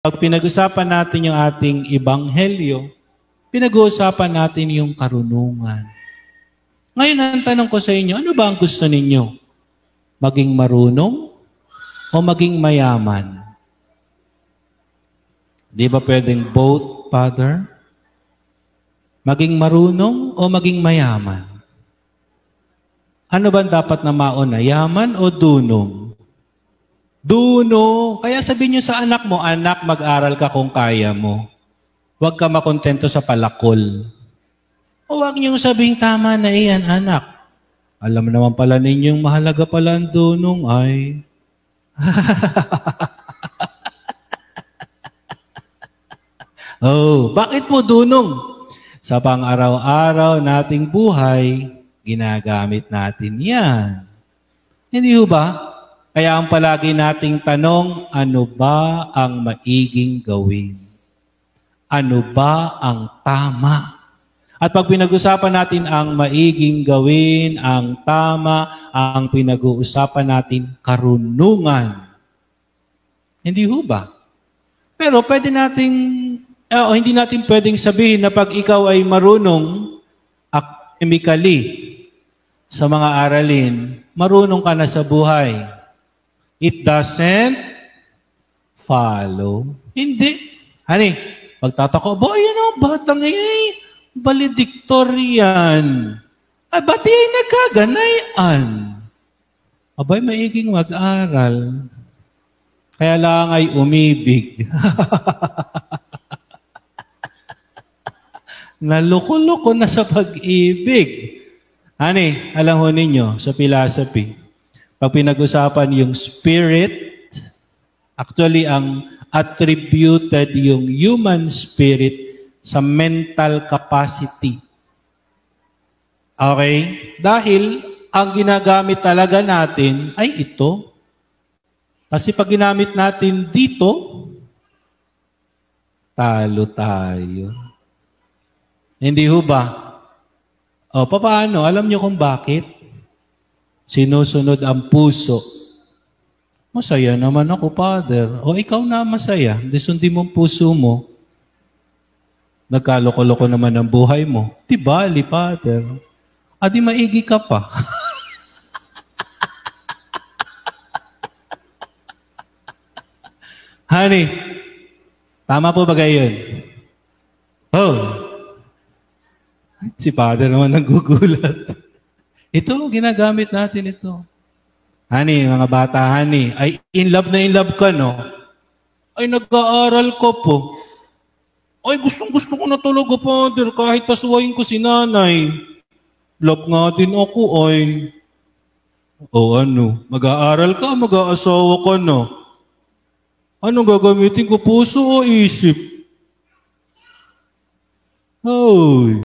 Pag pinag-usapan natin yung ating ebanghelyo, pinag-uusapan natin yung karunungan. Ngayon, ang tanong ko sa inyo, ano ba ang gusto ninyo? Maging marunong o maging mayaman? Di ba pwedeng both, Father? Maging marunong o maging mayaman? Ano ba dapat na mauna? Yaman o dunong? Duno. Kaya sabihin niyo sa anak mo, anak, mag-aral ka kung kaya mo. Huwag ka makontento sa palakol. O huwag niyong sabihin, tama na iyan, anak. Alam naman pala ninyong mahalaga pala ang dunong ay... Oh, bakit mo dunong? Sa pang-araw-araw nating buhay, ginagamit natin yan. Hindi ho ba? Kaya ang palagi nating tanong, ano ba ang maiging gawin? Ano ba ang tama? At pag pinag-usapan natin ang maiging gawin, ang tama, ang pinag-uusapan natin, karunungan. Hindi ho ba? Pero pwede nating, hindi natin pwedeng sabihin na pag ikaw ay marunong academically sa mga aralin, marunong ka na sa buhay. It doesn't follow. Hindi. Honey, pagtatako, batang valedictorian. Ay, ba't yung nagkaganayan? Abay, maiging mag-aral. Kaya lang ay umibig. Naluko-luko na sa pag-ibig. Honey, alam ho ninyo, sa philosophy, pag pinag-usapan yung spirit, actually ang attributed yung human spirit sa mental capacity. Okay? Dahil ang ginagamit talaga natin ay ito. Kasi pag ginamit natin dito, talo tayo. Hindi ho ba? O, paano? Alam niyo kung bakit? Sinusunod ang puso. Masaya naman ako, Father. O ikaw na masaya. Di sundin mo ang puso mo. Nagkaloko-loko naman ang buhay mo. Di bali, Father. Adi maigi ka pa. Honey, tama po ba gayon? Oh. Si Father naman nagugulat. Ito, ginagamit natin ito. Honey, mga bata, honey, ay in love ka, no? Ay, nag-aaral ko po. Ay, gustong-gusto ko na talaga, Father, kahit pasuwayin ko si nanay. Love nga din ako, ay. O ano, mag-aaral ka, mag-aasawa ka, no? Anong gagamitin ko, puso o isip? Hoy.